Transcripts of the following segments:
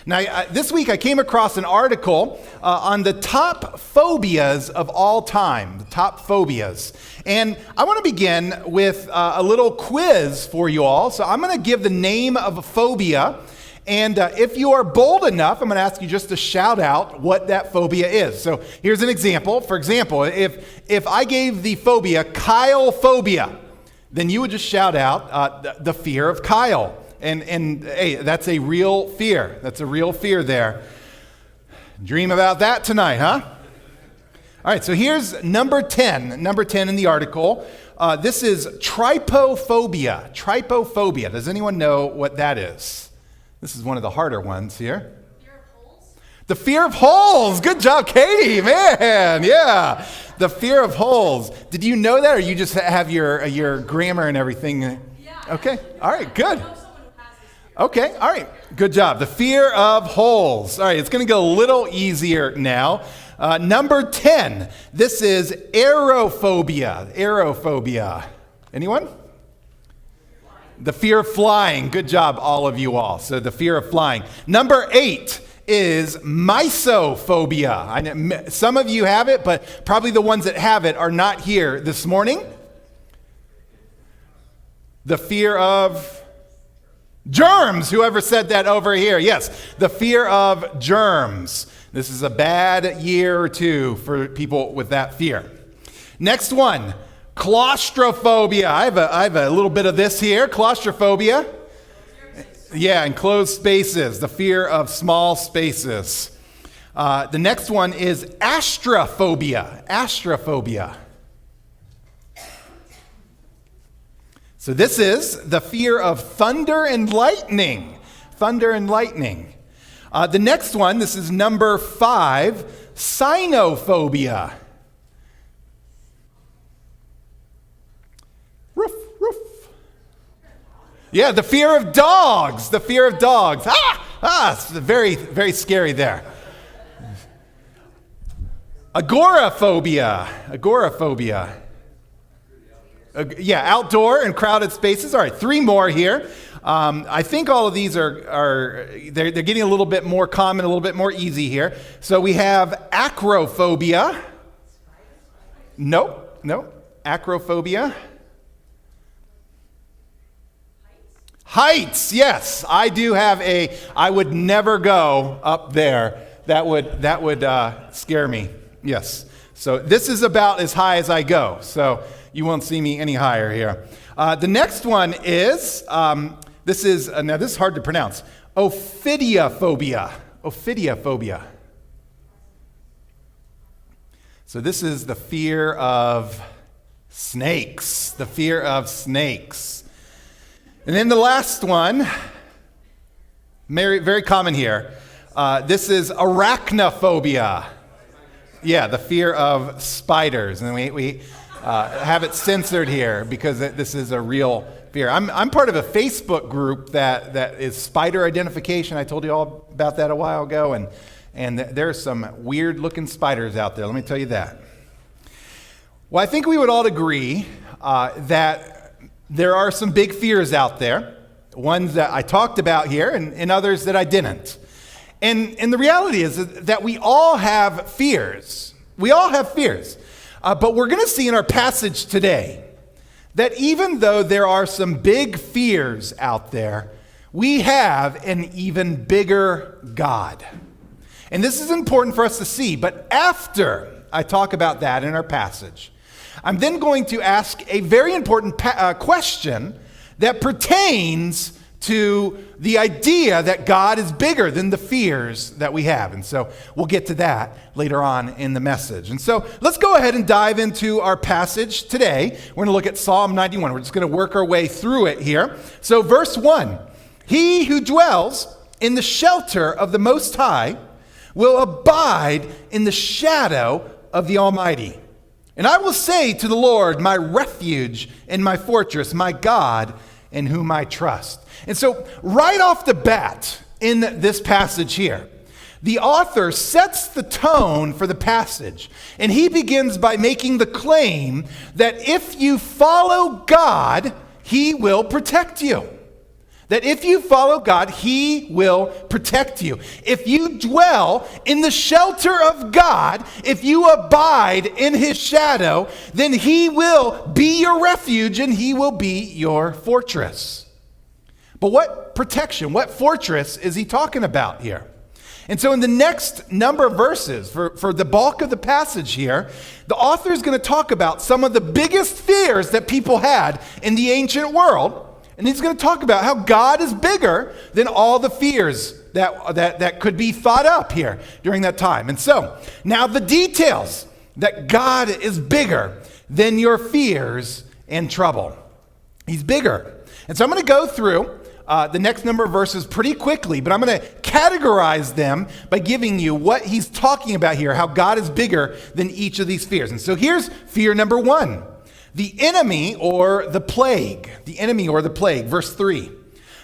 Now, this week I came across an article on the top phobias of all time, the top phobias. And I want to begin with a little quiz for you all. So I'm going to give the name of a phobia. And if you are bold enough, I'm going to ask you just to shout out what that phobia is. So here's an example. For example, if I gave the phobia Kyle phobia, then you would just shout out the fear of Kyle. And hey, that's a real fear. That's a real fear there. Dream about that tonight, huh? All right, so here's number 10. Number 10 in the article. This is trypophobia. Trypophobia. Does anyone know what that is? This is one of the harder ones here. Fear of holes? The fear of holes. Good job, Katie. Man, yeah. The fear of holes. Did you know that, or you just have your grammar and everything? Yeah. Okay. All right, good. I know someone who has this fear. Okay, all right. Good job. The fear of holes. All right, it's going to go a little easier now. Number 10. This is aerophobia. Aerophobia. Anyone? The fear of flying. Good job, all of you all. So the fear of flying. Number 8 is mysophobia. I know some of you have it, but probably the ones that have it are not here this morning. The fear of germs. Whoever said that over here? Yes, the fear of germs. This is a bad year or two for people with that fear. Next one, claustrophobia. I have a little bit of this here. Claustrophobia. Yeah, enclosed spaces. The fear of small spaces. The next one is astrophobia. Astrophobia. So this is the fear of thunder and lightning. Thunder and lightning. The next one, this is number 5, cynophobia. Roof, roof. Yeah, the fear of dogs. The fear of dogs. It's very, very scary there. Agoraphobia. Agoraphobia. Yeah, outdoor and crowded spaces. All right, 3 more here. I think all of these they're getting a little bit more common, a little bit more easy here. So we have acrophobia. Nope. Acrophobia. Heights, yes. I do have I would never go up there. That would scare me. Yes. So this is about as high as I go. So you won't see me any higher here. The next one is, this is hard to pronounce, ophidiophobia. Ophidiophobia. So this is the fear of snakes. The fear of snakes. And then the last one, very, very common here. This is arachnophobia. Yeah, the fear of spiders. And we have it censored here because this is a real fear. I'm part of a Facebook group that is spider identification. I told you all about that a while ago, and there are some weird-looking spiders out there. Let me tell you that. Well, I think we would all agree that there are some big fears out there, ones that I talked about here and others that I didn't. And the reality is that we all have fears. We all have fears. But we're going to see in our passage today that even though there are some big fears out there, we have an even bigger God. And this is important for us to see. But after I talk about that in our passage, I'm then going to ask a very important question that pertains to the idea that God is bigger than the fears that we have. And so we'll get to that later on in the message. And so let's go ahead and dive into our passage today. We're going to look at Psalm 91. We're just going to work our way through it here. So verse 1, he who dwells in the shelter of the Most High will abide in the shadow of the Almighty. And I will say to the Lord, my refuge and my fortress, my God in whom I trust. And so right off the bat in this passage here, the author sets the tone for the passage. And he begins by making the claim that if you follow God, he will protect you. That if you follow God, he will protect you. If you dwell in the shelter of God, if you abide in his shadow, then he will be your refuge and he will be your fortress. But what protection, what fortress is he talking about here? And so in the next number of verses, for the bulk of the passage here, the author is going to talk about some of the biggest fears that people had in the ancient world. And he's going to talk about how God is bigger than all the fears that could be thought up here during that time. And so now the details that God is bigger than your fears and trouble. He's bigger. And so I'm going to go through the next number of verses pretty quickly, but I'm going to categorize them by giving you what he's talking about here, how God is bigger than each of these fears. And so here's fear number 1. The enemy or the plague. The enemy or the plague. Verse 3.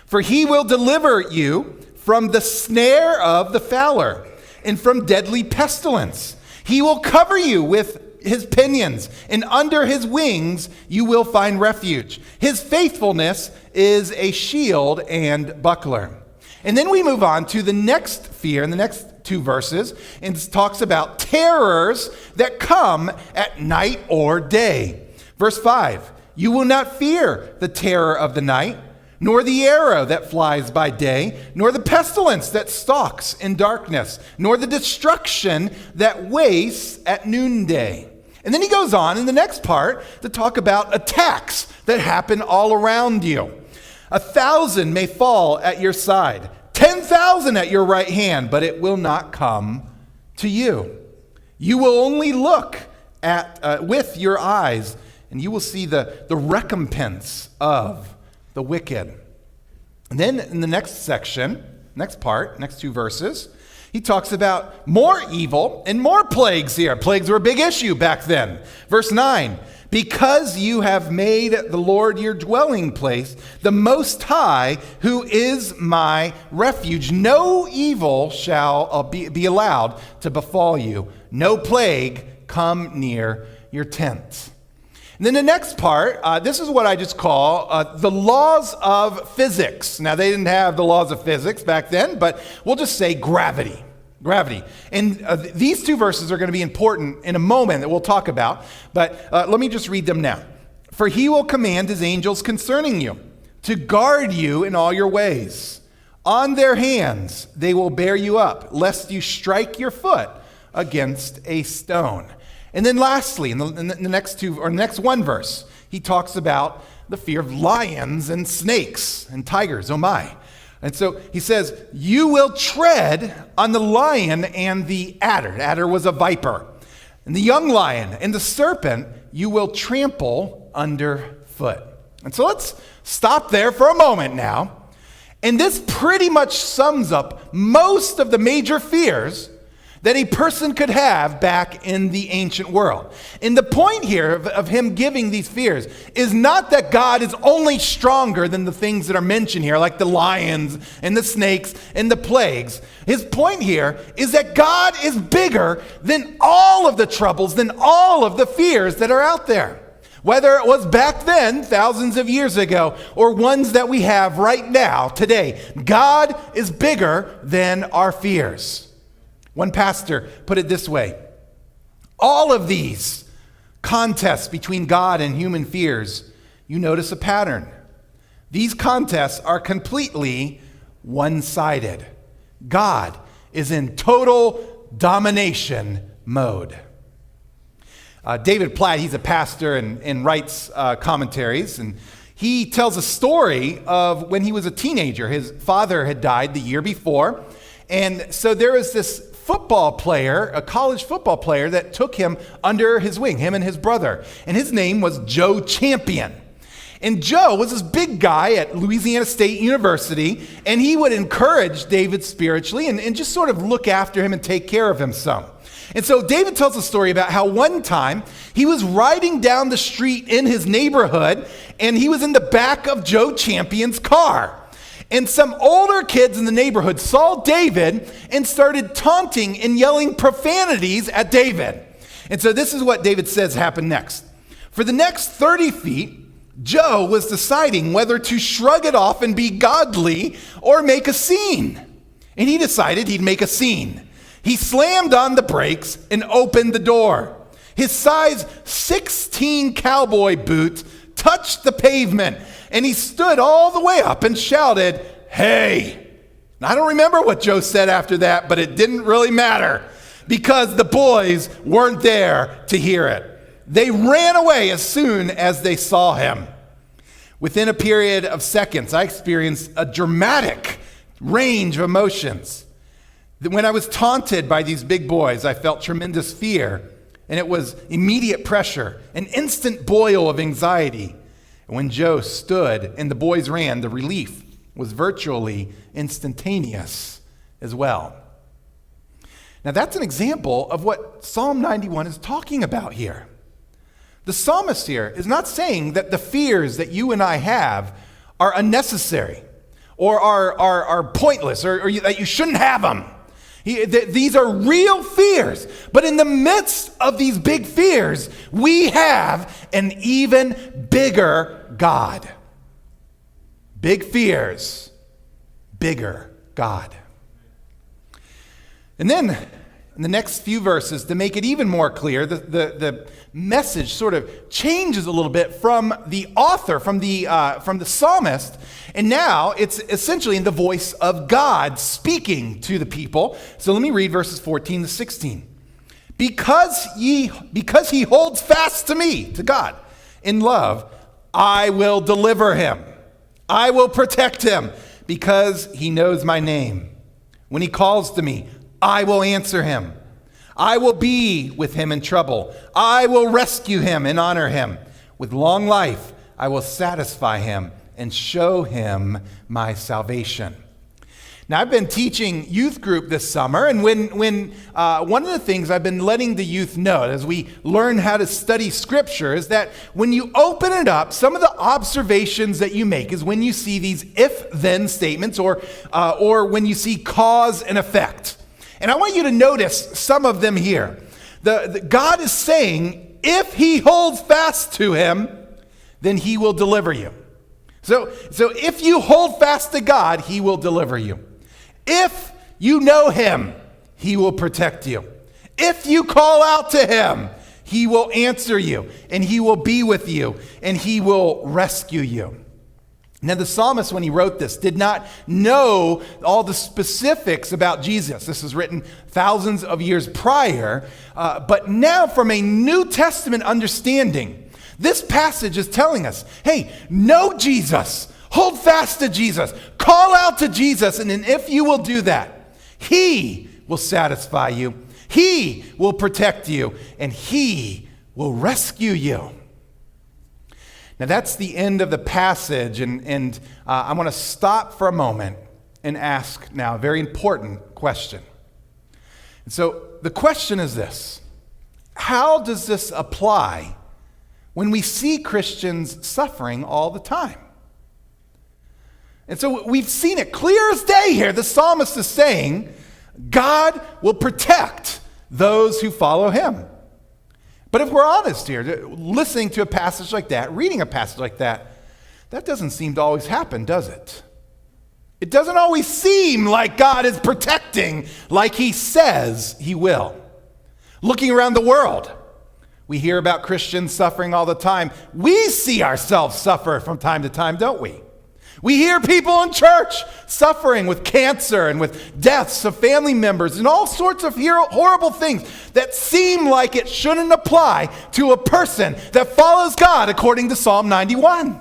For he will deliver you from the snare of the fowler and from deadly pestilence. He will cover you with his pinions, and under his wings you will find refuge. His faithfulness is a shield and buckler. And then we move on to the next fear in the next 2 verses, and it talks about terrors that come at night or day. Verse 5, you will not fear the terror of the night, nor the arrow that flies by day, nor the pestilence that stalks in darkness, nor the destruction that wastes at noonday. And then he goes on in the next part to talk about attacks that happen all around you. 1,000 may fall at your side, 10,000 at your right hand, but it will not come to you. You will only look at with your eyes, and you will see the recompense of the wicked. And then in the next section, next part, next 2 verses, he talks about more evil and more plagues here. Plagues were a big issue back then. Verse 9, because you have made the Lord your dwelling place, the Most High, who is my refuge, no evil shall be allowed to befall you. No plague come near your tent. And then the next part, this is what I just call the laws of physics. Now, they didn't have the laws of physics back then, but we'll just say gravity. Gravity. And these 2 verses are going to be important in a moment that we'll talk about, but let me just read them now. For he will command his angels concerning you to guard you in all your ways. On their hands they will bear you up, lest you strike your foot against a stone. And then lastly, in the next 2 or next 1 verse, he talks about the fear of lions and snakes and tigers. Oh my. And so he says, you will tread on the lion and the adder. Adder was a viper. And the young lion and the serpent you will trample underfoot. And so let's stop there for a moment now. And this pretty much sums up most of the major fears that a person could have back in the ancient world. And the point here of him giving these fears is not that God is only stronger than the things that are mentioned here, like the lions and the snakes and the plagues. His point here is that God is bigger than all of the troubles, than all of the fears that are out there. Whether it was back then, thousands of years ago, or ones that we have right now, today, God is bigger than our fears. One pastor put it this way: all of these contests between God and human fears, you notice a pattern. These contests are completely one-sided. God is in total domination mode. David Platt, he's a pastor and writes commentaries, and he tells a story of when he was a teenager. His father had died the year before, and so there was this football player, a college football player, that took him under his wing, him and his brother. And his name was Joe Champion. And Joe was this big guy at Louisiana State University, and he would encourage David spiritually and just sort of look after him and take care of him some. And so David tells a story about how one time he was riding down the street in his neighborhood, and he was in the back of Joe Champion's car. And some older kids in the neighborhood saw David and started taunting and yelling profanities at David. And so this is what David says happened next. For the next 30 feet, Joe was deciding whether to shrug it off and be godly or make a scene. And he decided he'd make a scene. He slammed on the brakes and opened the door. His size 16 cowboy boot touched the pavement, and he stood all the way up and shouted, "Hey!" I don't remember what Joe said after that, but it didn't really matter because the boys weren't there to hear it. They ran away as soon as they saw him. Within a period of seconds, I experienced a dramatic range of emotions. When I was taunted by these big boys, I felt tremendous fear, and it was immediate pressure, an instant boil of anxiety. And when Joe stood and the boys ran, the relief was virtually instantaneous as well. Now that's an example of what Psalm 91 is talking about here. The psalmist here is not saying that the fears that you and I have are unnecessary or are pointless or that you shouldn't have them. These are real fears. But in the midst of these big fears, we have an even bigger God. Big fears, bigger God. And then in the next few verses, to make it even more clear, the message sort of changes a little bit from the author, from the psalmist, and now it's essentially in the voice of God speaking to the people. So let me read verses 14 to 16. Because he holds fast to me, to God, in love, I will deliver him. I will protect him because he knows my name. When he calls to me, I will answer him. I will be with him in trouble. I will rescue him and honor him. With long life, I will satisfy him and show him my salvation. Now, I've been teaching youth group this summer, and when one of the things I've been letting the youth know as we learn how to study Scripture is that when you open it up, some of the observations that you make is when you see these if-then statements or when you see cause and effect. And I want you to notice some of them here. God is saying, if he holds fast to him, then he will deliver you. So if you hold fast to God, he will deliver you. If you know him, he will protect you. If you call out to him, he will answer you, and he will be with you, and he will rescue you. Now, the psalmist, when he wrote this, did not know all the specifics about Jesus. This was written thousands of years prior. But now, from a New Testament understanding, this passage is telling us, hey, know Jesus. Hold fast to Jesus. Call out to Jesus. And then if you will do that, he will satisfy you. He will protect you. And he will rescue you. Now that's the end of the passage, and I want to stop for a moment and ask now a very important question. And so the question is this: how does this apply when we see Christians suffering all the time? And so we've seen it clear as day here. The psalmist is saying God will protect those who follow him. But if we're honest here, listening to a passage like that, reading a passage like that, that doesn't seem to always happen, does it? It doesn't always seem like God is protecting like he says he will. Looking around the world, we hear about Christians suffering all the time. We see ourselves suffer from time to time, don't we? We hear people in church suffering with cancer and with deaths of family members and all sorts of horrible things that seem like it shouldn't apply to a person that follows God according to Psalm 91.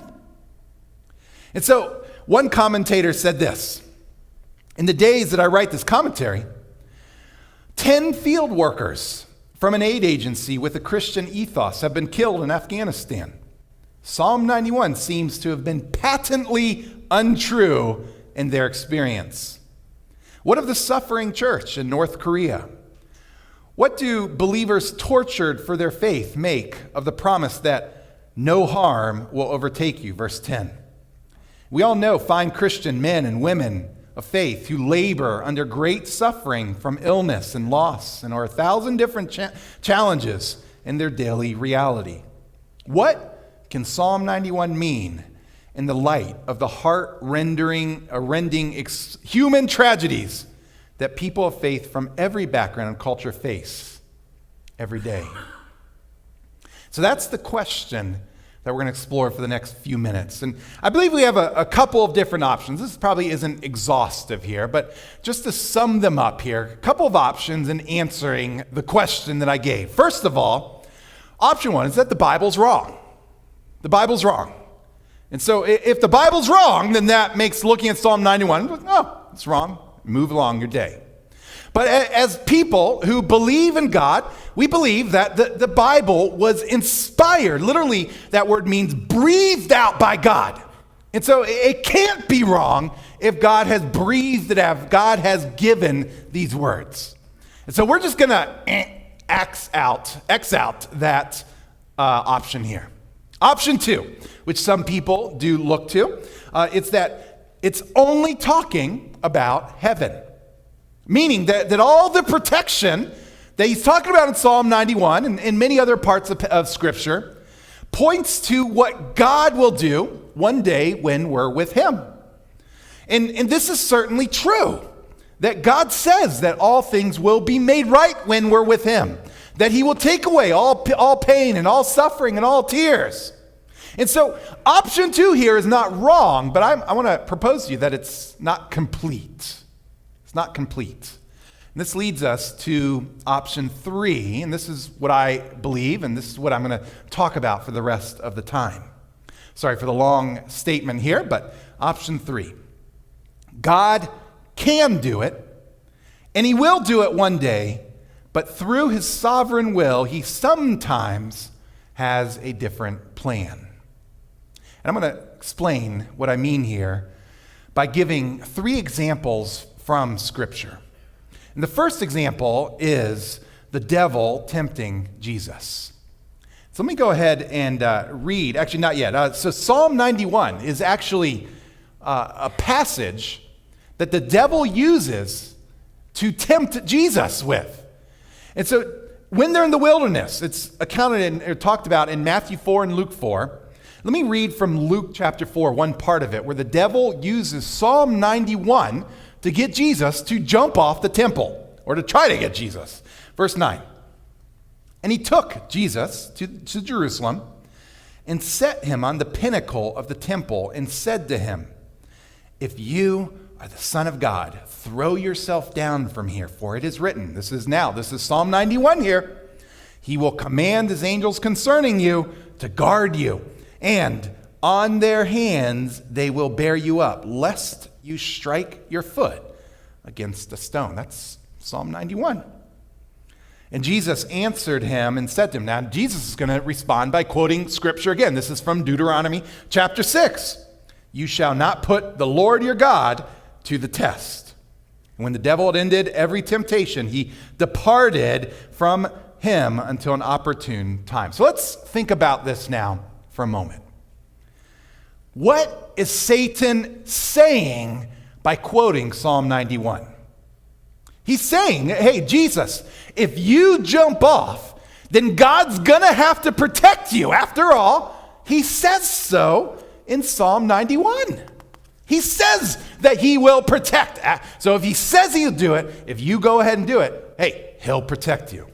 And so one commentator said this: in the days that I write this commentary, 10 field workers from an aid agency with a Christian ethos have been killed in Afghanistan. Psalm 91 seems to have been patently untrue in their experience. What of the suffering church in North Korea? What do believers tortured for their faith make of the promise that no harm will overtake you? Verse 10. We all know fine Christian men and women of faith who labor under great suffering from illness and loss and are 1,000 different challenges in their daily reality. What can Psalm 91 mean in the light of the heart-rending human tragedies that people of faith from every background and culture face every day? So that's the question that we're going to explore for the next few minutes. And I believe we have a couple of different options. This probably isn't exhaustive here, but just to sum them up here, a couple of options in answering the question that I gave. First of all, option one is that the Bible's wrong. The Bible's wrong. And so if the Bible's wrong, then that makes looking at Psalm 91, oh, it's wrong. Move along your day. But as people who believe in God, we believe that the Bible was inspired. Literally, that word means breathed out by God. And so it can't be wrong if God has breathed it out, if God has given these words. And so we're just going to X out that option here. Option two, which some people do look to, it's that it's only talking about heaven. Meaning that all the protection that he's talking about in Psalm 91 and in many other parts of Scripture points to what God will do one day when we're with him. And this is certainly true, that God says that all things will be made right when we're with him, that he will take away all pain and all suffering and all tears. And so option two here is not wrong, but I want to propose to you that it's not complete. Not complete. And this leads us to option three, and this is what I believe, and this is what I'm going to talk about for the rest of the time. Sorry for the long statement here, but option three. God can do it, and he will do it one day, but through his sovereign will, he sometimes has a different plan. And I'm going to explain what I mean here by giving three examples from Scripture. And the first example is the devil tempting Jesus. So let me go ahead and read. Actually, not yet. So Psalm 91 is actually a passage that the devil uses to tempt Jesus with. And so when they're in the wilderness, it's accounted or talked about in Matthew 4 and Luke 4. Let me read from Luke chapter 4, one part of it, where the devil uses Psalm 91 to get Jesus to jump off the temple, or to try to get Jesus. Verse 9. And he took Jesus to Jerusalem and set him on the pinnacle of the temple and said to him, if you are the Son of God, throw yourself down from here, for it is written, this is Psalm 91 here, he will command his angels concerning you to guard you, and on their hands they will bear you up, lest you strike your foot against a stone. That's Psalm 91. And Jesus answered him and said to him, now Jesus is going to respond by quoting Scripture again. This is from Deuteronomy chapter 6. You shall not put the Lord your God to the test. And when the devil had ended every temptation, he departed from him until an opportune time. So let's think about this now for a moment. What is Satan saying by quoting Psalm 91? He's saying, hey, Jesus, if you jump off, then God's going to have to protect you. After all, he says so in Psalm 91. He says that he will protect. So if he says he'll do it, if you go ahead and do it, hey, he'll protect you.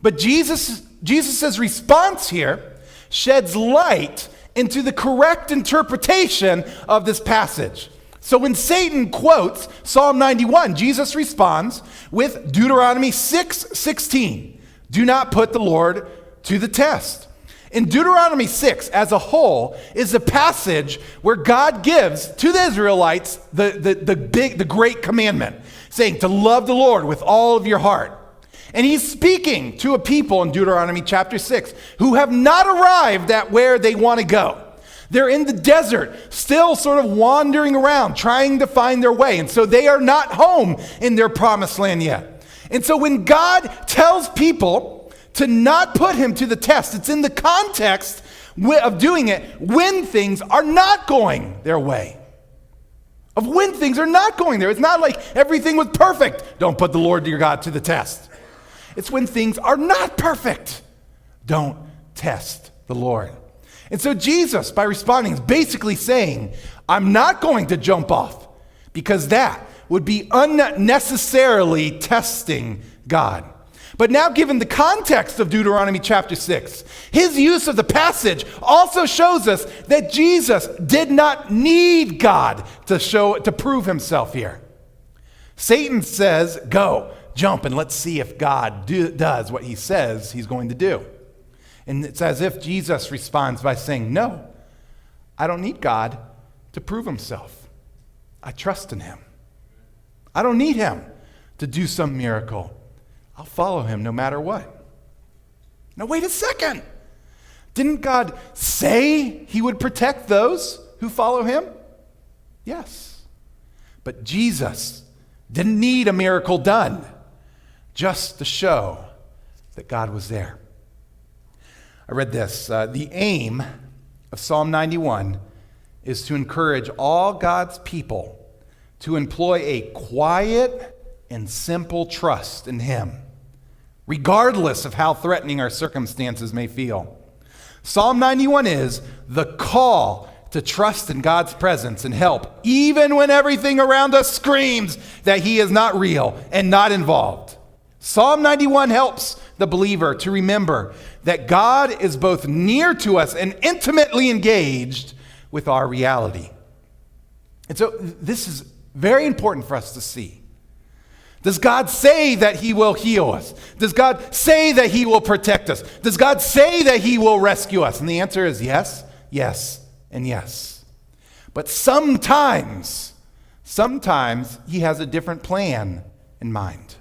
But Jesus' response here sheds light into the correct interpretation of this passage. So when Satan quotes Psalm 91, Jesus responds with Deuteronomy 6:16. Do not put the Lord to the test. In Deuteronomy 6 as a whole is a passage where God gives to the Israelites the great commandment, saying to love the Lord with all of your heart. And he's speaking to a people in Deuteronomy chapter 6 who have not arrived at where they want to go. They're in the desert, still sort of wandering around, trying to find their way. And so they are not home in their promised land yet. And so when God tells people to not put him to the test, it's in the context of doing it when things are not going their way. Of when things are not going there. It's not like everything was perfect. Don't put the Lord your God to the test. It's when things are not perfect. Don't test the Lord. And so Jesus, by responding, is basically saying, I'm not going to jump off because that would be unnecessarily testing God. But now, given the context of Deuteronomy chapter 6, his use of the passage also shows us that Jesus did not need God to prove himself here. Satan says, go, jump, and let's see if God does what he says he's going to do. And it's as if Jesus responds by saying, no, I don't need God to prove himself. I trust in him. I don't need him to do some miracle. I'll follow him no matter what. Now, wait a second. Didn't God say he would protect those who follow him? Yes. But Jesus didn't need a miracle done just to show that God was there. I read this. The aim of Psalm 91 is to encourage all God's people to employ a quiet and simple trust in him, regardless of how threatening our circumstances may feel. Psalm 91 is the call to trust in God's presence and help, even when everything around us screams that he is not real and not involved. Psalm 91 helps the believer to remember that God is both near to us and intimately engaged with our reality. And so this is very important for us to see. Does God say that he will heal us? Does God say that he will protect us? Does God say that he will rescue us? And the answer is yes, yes, and yes. But sometimes he has a different plan in mind.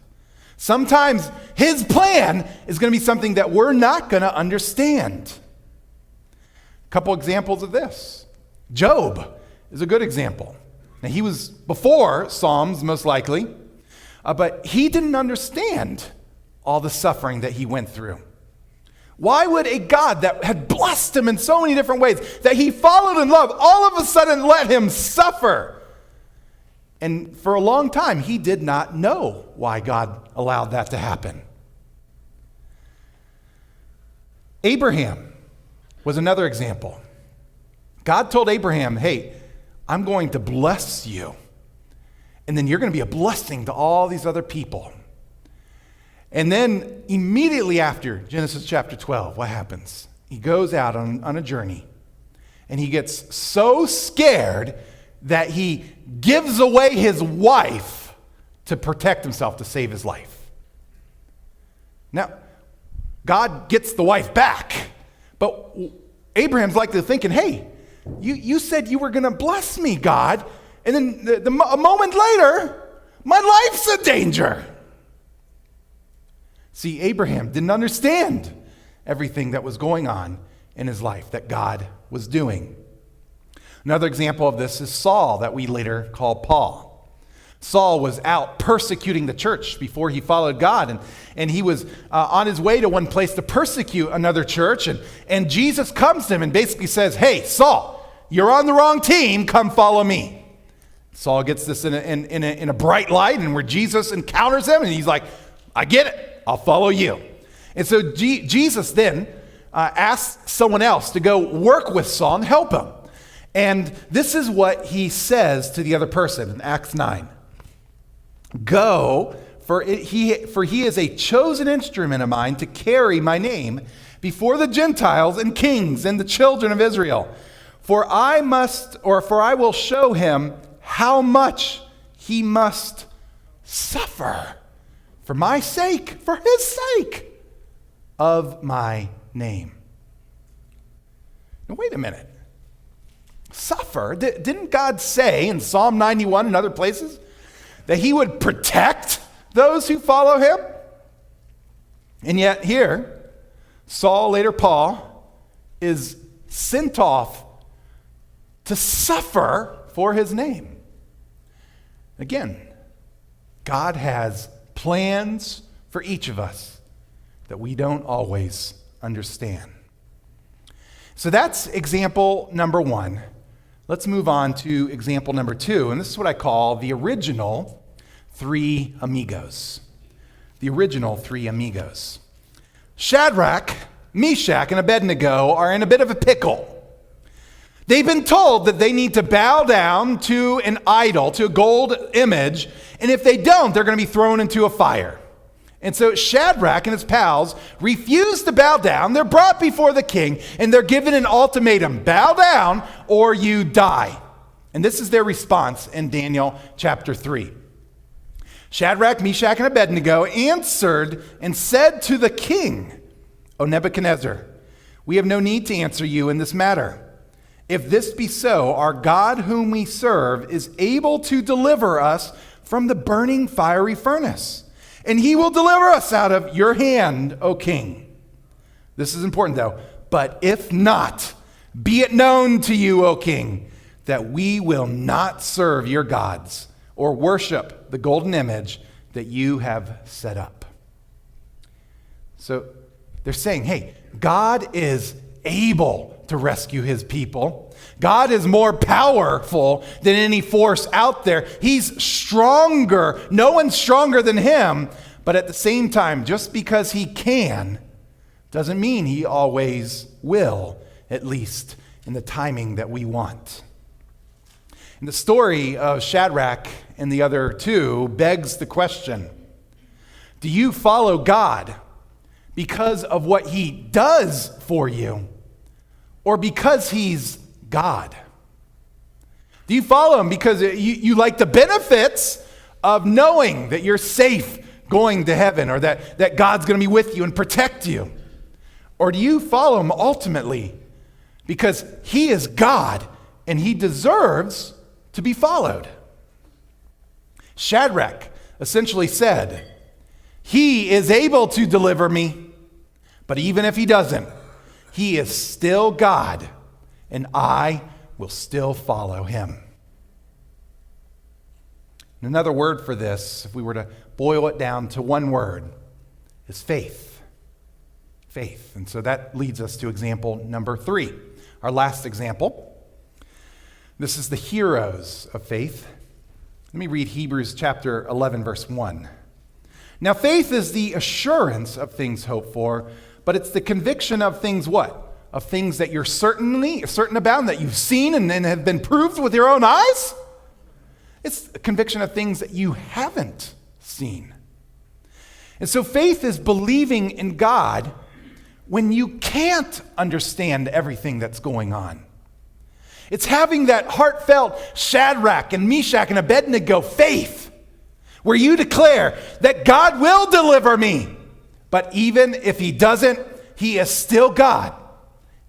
Sometimes his plan is going to be something that we're not going to understand. A couple examples of this. Job is a good example. Now, he was before Psalms, most likely. But he didn't understand all the suffering that he went through. Why would a God that had blessed him in so many different ways, that he followed and loved, all of a sudden let him suffer? And for a long time, he did not know why God allowed that to happen. Abraham was another example. God told Abraham, hey, I'm going to bless you. And then you're going to be a blessing to all these other people. And then immediately after Genesis chapter 12, what happens? He goes out on a journey. And he gets so scared that he gives away his wife to protect himself, to save his life. Now, God gets the wife back. But Abraham's likely thinking, hey, you said you were going to bless me, God. And then a moment later, my life's in danger. See, Abraham didn't understand everything that was going on in his life that God was doing. Another example of this is Saul, that we later call Paul. Saul was out persecuting the church before he followed God, and he was on his way to one place to persecute another church, and Jesus comes to him and basically says, hey, Saul, you're on the wrong team, come follow me. Saul gets this in a bright light, and where Jesus encounters him, and he's like, I get it, I'll follow you. And so Jesus then asks someone else to go work with Saul and help him. And this is what he says to the other person in Acts 9. Go, for he is a chosen instrument of mine to carry my name before the Gentiles and kings and the children of Israel. For I will show him how much he must suffer for my sake, for his sake of my name. Now, wait a minute. Suffer? Didn't God say in Psalm 91 and other places that he would protect those who follow him? And yet here, Saul, later Paul, is sent off to suffer for his name. Again, God has plans for each of us that we don't always understand. So that's example number one. Let's move on to example number two, and this is what I call the original three amigos. The original three amigos. Shadrach, Meshach, and Abednego are in a bit of a pickle. They've been told that they need to bow down to an idol, to a gold image, and if they don't, they're going to be thrown into a fire. And so Shadrach and his pals refuse to bow down. They're brought before the king, and they're given an ultimatum: bow down or you die. And this is their response in Daniel chapter 3. Shadrach, Meshach, and Abednego answered and said to the king, "O Nebuchadnezzar, we have no need to answer you in this matter. If this be so, our God whom we serve is able to deliver us from the burning fiery furnace, and he will deliver us out of your hand, O king." This is important though. "But if not, be it known to you, O king, that we will not serve your gods or worship the golden image that you have set up." So they're saying, hey, God is able to rescue his people. God is more powerful than any force out there. He's stronger. No one's stronger than him. But at the same time, just because he can doesn't mean he always will, at least in the timing that we want. And the story of Shadrach and the other two begs the question: do you follow God because of what he does for you, or because he's God? Do you follow him because you like the benefits of knowing that you're safe going to heaven, or that God's going to be with you and protect you? Or do you follow him ultimately because he is God and he deserves to be followed? Shadrach essentially said, he is able to deliver me, but even if he doesn't, he is still God, and I will still follow him. And another word for this, if we were to boil it down to one word, is faith. Faith. And so that leads us to example number 3, our last example. This is the heroes of faith. Let me read Hebrews chapter 11, verse 1. "Now faith is the assurance of things hoped for, but it's the conviction of things" what? "Of things that you're certain about, that you've seen and then have been proved with your own eyes." It's a conviction of things that you haven't seen. And so faith is believing in God when you can't understand everything that's going on. It's having that heartfelt Shadrach and Meshach and Abednego faith, where you declare that God will deliver me, but even if he doesn't, he is still God,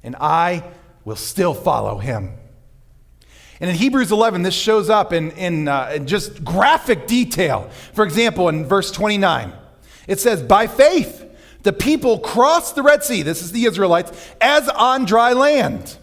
and I will still follow him. And in Hebrews 11, this shows up in just graphic detail. For example, in verse 29, it says, "By faith, the people crossed the Red Sea," this is the Israelites, "as on dry land.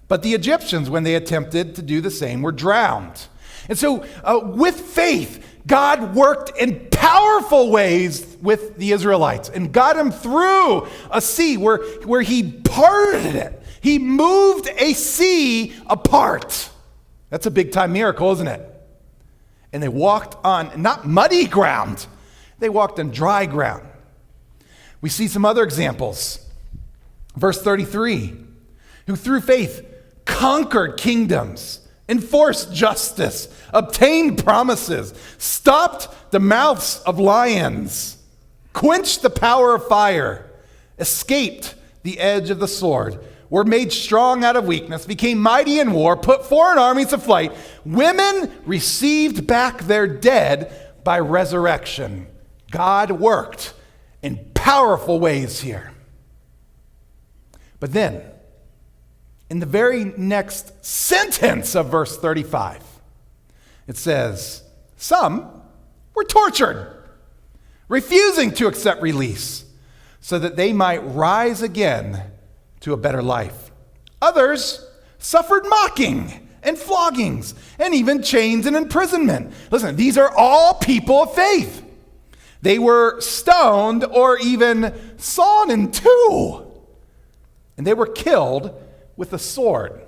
But the Egyptians, when they attempted to do the same, were drowned." And so with faith, God worked in powerful ways with the Israelites and got them through a sea where he parted it. He moved a sea apart. That's a big time miracle, isn't it? And they walked on not muddy ground, they walked on dry ground. We see some other examples. Verse 33, "Who through faith conquered kingdoms, enforced justice, obtained promises, stopped the mouths of lions, quenched the power of fire, escaped the edge of the sword, were made strong out of weakness, became mighty in war, put foreign armies to flight. Women received back their dead by resurrection." God worked in powerful ways here. But then, in the very next sentence of verse 35, it says, "Some were tortured, refusing to accept release, so that they might rise again to a better life. Others suffered mocking and floggings and even chains and imprisonment." Listen, these are all people of faith. They were stoned or even sawn in two, and they were killed with a sword.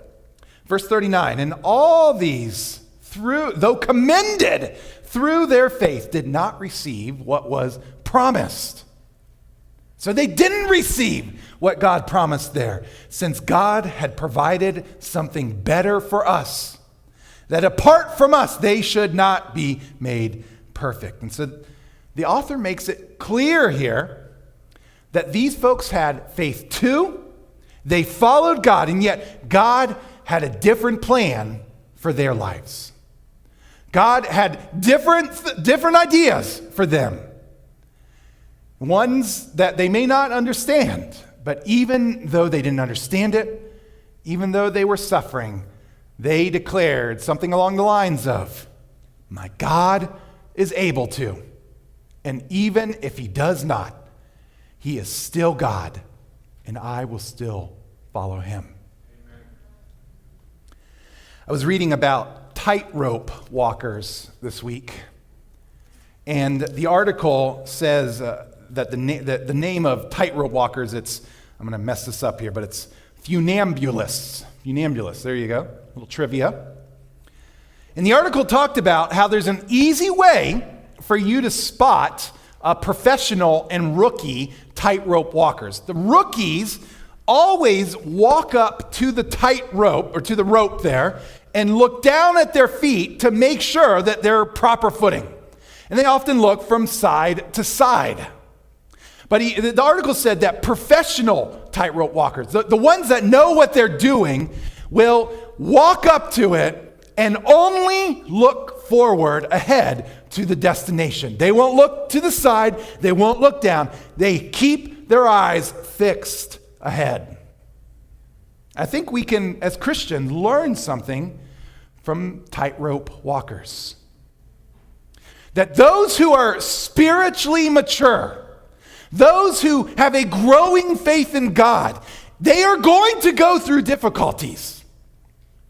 Verse 39, "And all these, though commended through their faith, did not receive what was promised." So they didn't receive what God promised there, since God had provided something better for us, that apart from us, they should not be made perfect. And so the author makes it clear here that these folks had faith too. They followed God, and yet God had a different plan for their lives. God had different ideas for them. Ones that they may not understand, but even though they didn't understand it, even though they were suffering, they declared something along the lines of, "My God is able to, and even if he does not, he is still God, and I will still follow him." Amen. I was reading about tightrope walkers this week, and the article says that the name of tightrope walkers, I'm going to mess this up here, but it's funambulists. Funambulists, there you go, a little trivia. And the article talked about how there's an easy way for you to spot professional and rookie tightrope walkers. The rookies always walk up to the tightrope, or to the rope there, and look down at their feet to make sure that they're proper footing. And they often look from side to side. But the article said that professional tightrope walkers, the ones that know what they're doing, will walk up to it and only look forward ahead to the destination. They won't look to the side. They won't look down. They keep their eyes fixed ahead. I think we can, as Christians, learn something from tightrope walkers. That those who are spiritually mature, those who have a growing faith in God, they are going to go through difficulties.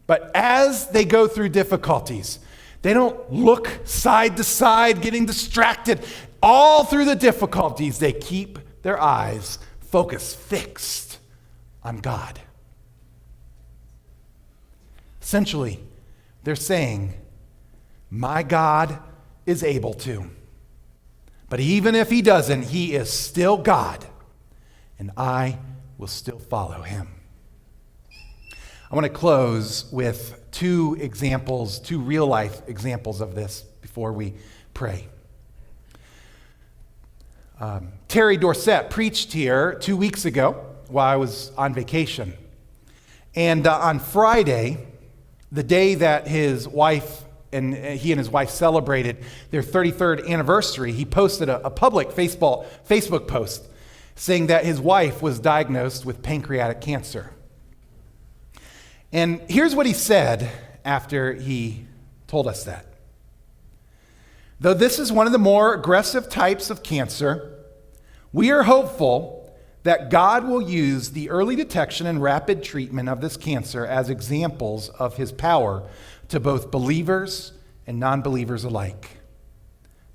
But as they go through difficulties, they don't look side to side, getting distracted. All through the difficulties, they keep their eyes focused, fixed on God. Essentially, they're saying, "My God is able to. But even if he doesn't, he is still God, and I will still follow him." I want to close with two real-life examples of this before we pray. Terry Dorsett preached here 2 weeks ago while I was on vacation. And on Friday, the day that he and his wife celebrated their 33rd anniversary, he posted a public Facebook post saying that his wife was diagnosed with pancreatic cancer. And here's what he said after he told us that. "Though this is one of the more aggressive types of cancer, we are hopeful that God will use the early detection and rapid treatment of this cancer as examples of his power to both believers and non-believers alike.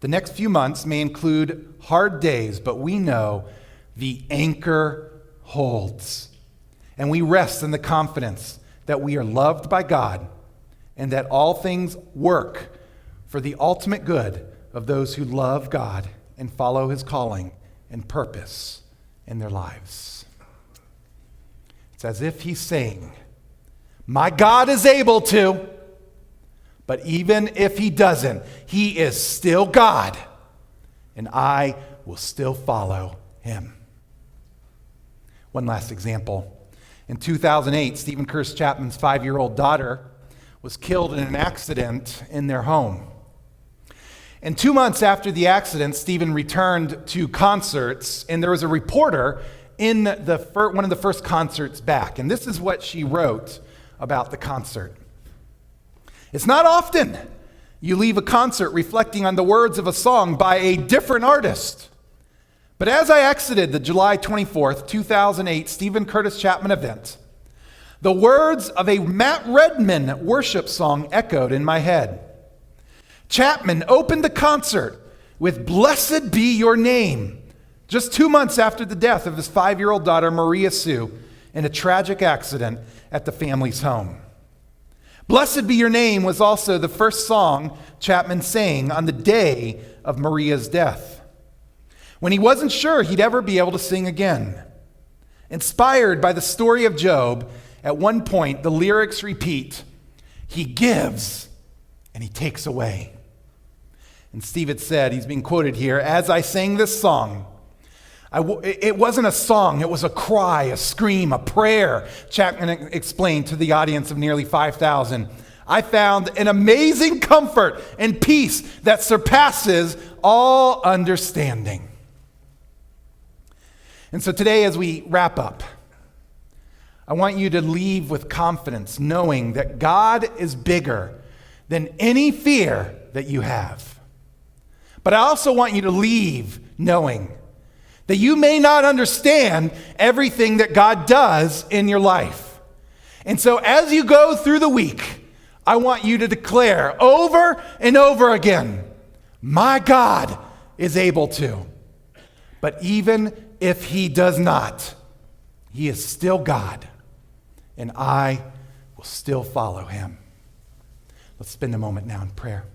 The next few months may include hard days, but we know the anchor holds. And we rest in the confidence that we are loved by God and that all things work for the ultimate good of those who love God and follow his calling and purpose in their lives." It's as if he's saying, "My God is able to, but even if he doesn't, he is still God, and I will still follow him." One last example. In 2008, Stephen Curtis Chapman's 5-year-old daughter was killed in an accident in their home. And 2 months after the accident, Stephen returned to concerts, and there was a reporter in one of the first concerts back. And this is what she wrote about the concert. "It's not often you leave a concert reflecting on the words of a song by a different artist. But as I exited the July 24th, 2008 Stephen Curtis Chapman event, the words of a Matt Redman worship song echoed in my head. Chapman opened the concert with 'Blessed Be Your Name,' just 2 months after the death of his 5-year-old daughter, Maria Sue, in a tragic accident at the family's home. 'Blessed Be Your Name' was also the first song Chapman sang on the day of Maria's death. when he wasn't sure he'd ever be able to sing again. Inspired by the story of Job, at one point the lyrics repeat, "He gives and he takes away." And Steve had said, he's being quoted here, "As I sang this song, it wasn't a song, it was a cry, a scream, a prayer," Chapman explained to the audience of nearly 5,000. "I found an amazing comfort and peace that surpasses all understanding." And so today, as we wrap up, I want you to leave with confidence, knowing that God is bigger than any fear that you have. But I also want you to leave knowing that you may not understand everything that God does in your life. And so as you go through the week, I want you to declare over and over again, "My God is able to." But even if he does not, he is still God, and I will still follow him. Let's spend a moment now in prayer.